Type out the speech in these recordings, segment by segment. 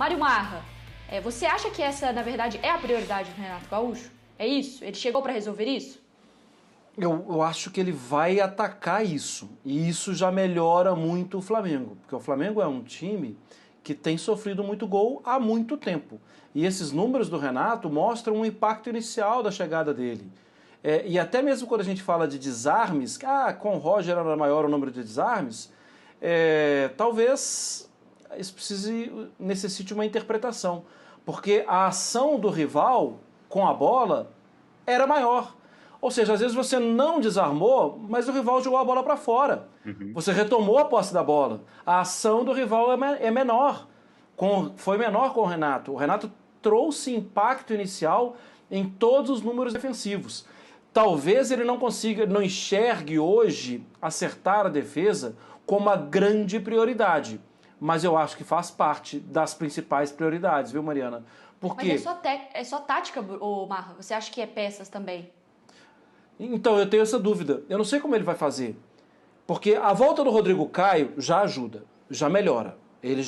Mário Marra, você acha que essa, na verdade, é a prioridade do Renato Gaúcho? É isso? Ele chegou para resolver isso? Eu acho que ele vai atacar isso, e isso já melhora muito o Flamengo, porque o Flamengo é um time que tem sofrido muito gol há muito tempo. E esses números do Renato mostram um impacto inicial da chegada dele. E até mesmo quando a gente fala de desarmes, com o Roger era maior o número de desarmes, talvez isso necessite uma interpretação, porque a ação do rival com a bola era maior. Ou seja, às vezes você não desarmou, mas o rival jogou a bola para fora. Uhum. Você retomou a posse da bola. A ação do rival é menor. Foi menor com o Renato. O Renato trouxe impacto inicial em todos os números defensivos. Talvez ele não enxergue hoje acertar a defesa como a grande prioridade. Mas eu acho que faz parte das principais prioridades, viu, Mariana? Porque... Mas é só tática, Marra? Você acha que é peças também? Então, eu tenho essa dúvida. Eu não sei como ele vai fazer. Porque a volta do Rodrigo Caio já ajuda, já melhora. Ele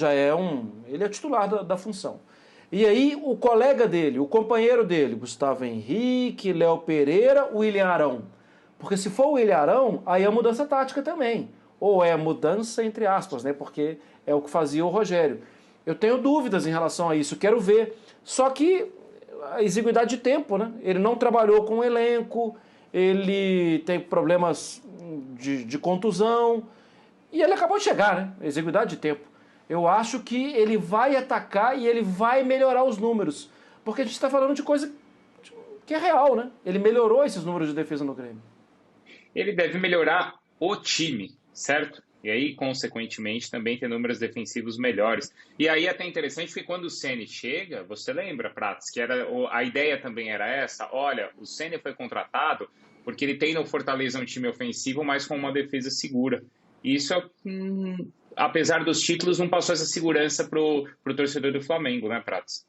é titular da função. E aí o colega dele, o companheiro dele, Gustavo Henrique, Léo Pereira, William Arão. Porque se for o William Arão, aí é mudança tática também. Ou é mudança entre aspas, né? Porque é o que fazia o Rogério. Eu tenho dúvidas em relação a isso, quero ver. Só que a exiguidade de tempo, né? Ele não trabalhou com o elenco, ele tem problemas de contusão, e ele acabou de chegar, né? Exiguidade de tempo. Eu acho que ele vai atacar e ele vai melhorar os números, porque a gente está falando de coisa que é real, né? Ele melhorou esses números de defesa no Grêmio. Ele deve melhorar o time, certo? E aí, consequentemente, também ter números defensivos melhores. E aí até interessante porque quando o Ceni chega, você lembra, Prates, que a ideia também era essa, olha, o Ceni foi contratado porque ele tem no Fortaleza um time ofensivo, mas com uma defesa segura. E isso, apesar dos títulos, não passou essa segurança pro torcedor do Flamengo, né, Prates?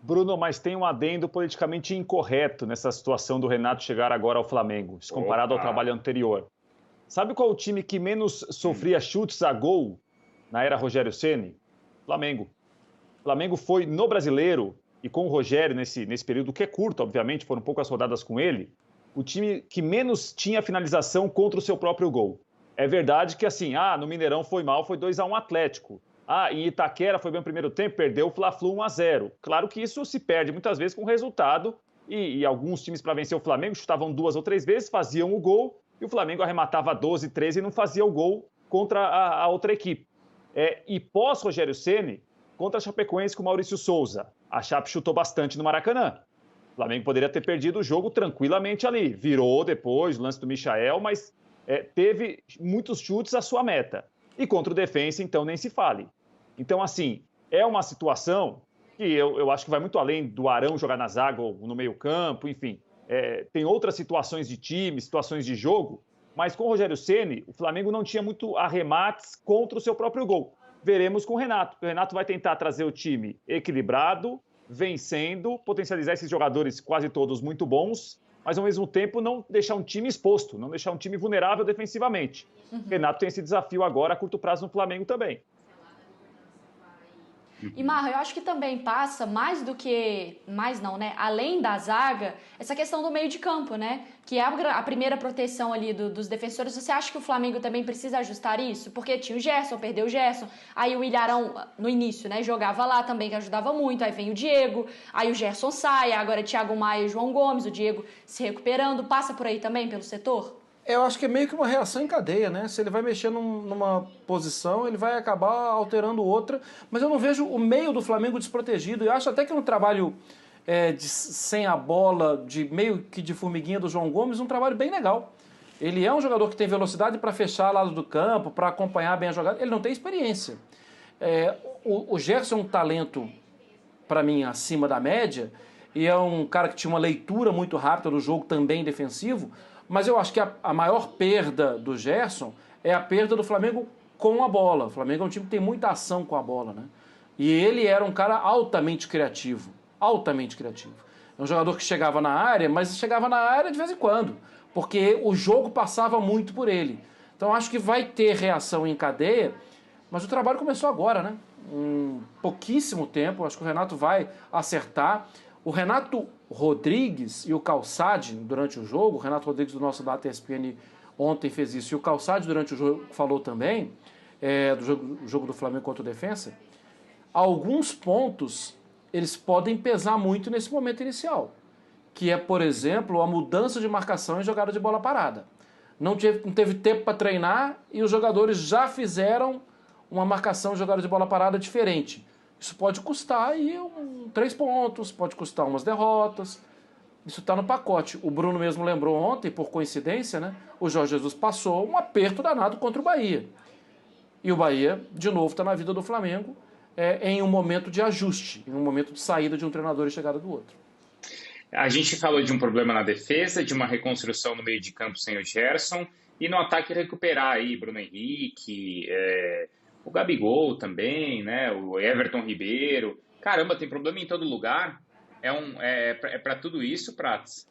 Bruno, mas tem um adendo politicamente incorreto nessa situação do Renato chegar agora ao Flamengo, comparado ao trabalho anterior. Sabe qual o time que menos sofria chutes a gol na era Rogério Ceni? Flamengo. O Flamengo foi no Brasileiro, e com o Rogério nesse período, que é curto, obviamente, foram poucas rodadas com ele, o time que menos tinha finalização contra o seu próprio gol. É verdade que, assim, no Mineirão foi mal, foi 2-1 Atlético. Em Itaquera foi bem o primeiro tempo, perdeu o Fla-Flu 1-0. Claro que isso se perde muitas vezes com o resultado, e alguns times, para vencer o Flamengo, chutavam 2 ou 3 vezes, faziam o gol, e o Flamengo arrematava 12, 13 e não fazia o gol contra a outra equipe. E pós-Rogério Ceni, contra a Chapecoense com o Maurício Souza, a Chape chutou bastante no Maracanã. O Flamengo poderia ter perdido o jogo tranquilamente ali. Virou depois, o lance do Michael, mas teve muitos chutes à sua meta. E contra o Defensa, então, nem se fale. Então, assim, é uma situação que eu acho que vai muito além do Arão jogar na zaga ou no meio-campo, enfim. Tem outras situações de time, situações de jogo, mas com o Rogério Ceni, o Flamengo não tinha muito arremates contra o seu próprio gol. Veremos com o Renato. O Renato vai tentar trazer o time equilibrado, vencendo, potencializar esses jogadores quase todos muito bons, mas ao mesmo tempo não deixar um time exposto, não deixar um time vulnerável defensivamente. O Renato tem esse desafio agora a curto prazo no Flamengo também. E, Marra, eu acho que também passa além da zaga, essa questão do meio de campo, né? Que é a primeira proteção ali dos defensores. Você acha que o Flamengo também precisa ajustar isso? Porque tinha o Gerson, perdeu o Gerson, aí o Ilharão, no início, né, jogava lá também, que ajudava muito, aí vem o Diego, aí o Gerson sai, agora é Thiago Maia e João Gomes, o Diego se recuperando, passa por aí também, pelo setor? Eu acho que é meio que uma reação em cadeia, né? Se ele vai mexer numa posição, ele vai acabar alterando outra. Mas eu não vejo o meio do Flamengo desprotegido. Eu acho até que é um trabalho sem a bola, meio que de formiguinha do João Gomes, um trabalho bem legal. Ele é um jogador que tem velocidade para fechar lado do campo, para acompanhar bem a jogada. Ele não tem experiência. O Gerson é um talento, para mim, acima da média, e é um cara que tinha uma leitura muito rápida do jogo, também defensivo. Mas eu acho que a maior perda do Gerson é a perda do Flamengo com a bola. O Flamengo é um time que tem muita ação com a bola, né? E ele era um cara altamente criativo. Altamente criativo. É um jogador que chegava na área, mas chegava na área de vez em quando. Porque o jogo passava muito por ele. Então acho que vai ter reação em cadeia, mas o trabalho começou agora, né? pouquíssimo tempo, acho que o Renato vai acertar. O Renato Rodrigues e o Calçade durante o jogo, o Renato Rodrigues do nosso Data ESPN ontem fez isso, e o Calçade durante o jogo falou também, do jogo do Flamengo contra o Defensa, alguns pontos eles podem pesar muito nesse momento inicial, que é, por exemplo, a mudança de marcação em jogada de bola parada. Não teve tempo para treinar e os jogadores já fizeram uma marcação de jogada de bola parada diferente. Isso pode custar aí 3 pontos, pode custar umas derrotas. Isso está no pacote. O Bruno mesmo lembrou ontem, por coincidência, né? O Jorge Jesus passou um aperto danado contra o Bahia. E o Bahia, de novo, está na vida do Flamengo em um momento de ajuste, em um momento de saída de um treinador e chegada do outro. A gente falou de um problema na defesa, de uma reconstrução no meio de campo sem o Gerson, e no ataque recuperar aí Bruno Henrique, o Gabigol também, né? O Everton Ribeiro. Caramba, tem problema em todo lugar. É para tudo isso, Prats?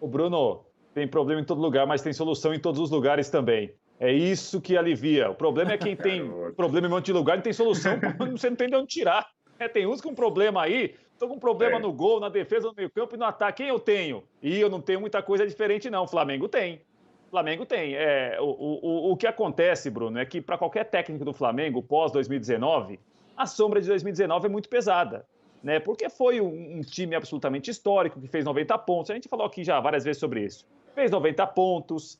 O Bruno, tem problema em todo lugar, mas tem solução em todos os lugares também. É isso que alivia. O problema é quem tem problema em um monte de lugar e tem solução, você não tem de onde tirar. Tem uns com problema aí, estou com problema no gol, na defesa, no meio campo e no ataque. Quem eu tenho? E eu não tenho muita coisa diferente, não. O Flamengo tem. Flamengo tem. O que acontece, Bruno, é que para qualquer técnico do Flamengo, pós-2019, a sombra de 2019 é muito pesada. Né? Porque foi um time absolutamente histórico, que fez 90 pontos. A gente falou aqui já várias vezes sobre isso. Fez 90 pontos,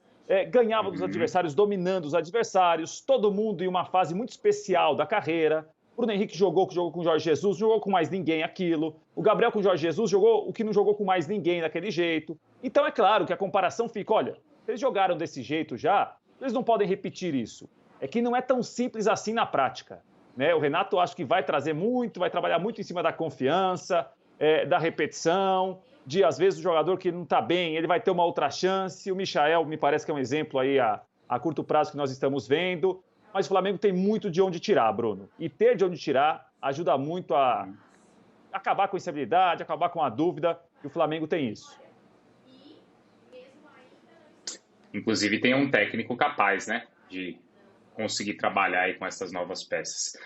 ganhava dos adversários, dominando os adversários, todo mundo em uma fase muito especial da carreira. Bruno Henrique jogou com o Jorge Jesus, não jogou com mais ninguém aquilo. O Gabriel com o Jorge Jesus jogou o que não jogou com mais ninguém daquele jeito. Então é claro que a comparação fica, olha, eles jogaram desse jeito já, eles não podem repetir isso. É que não é tão simples assim na prática. Né? O Renato acho que vai trazer muito, vai trabalhar muito em cima da confiança, da repetição, de às vezes o jogador que não está bem, ele vai ter uma outra chance. O Michael me parece que é um exemplo aí a curto prazo que nós estamos vendo. Mas o Flamengo tem muito de onde tirar, Bruno. E ter de onde tirar ajuda muito a acabar com a instabilidade, acabar com a dúvida, e o Flamengo tem isso. Inclusive tem um técnico capaz, né, de conseguir trabalhar aí com essas novas peças.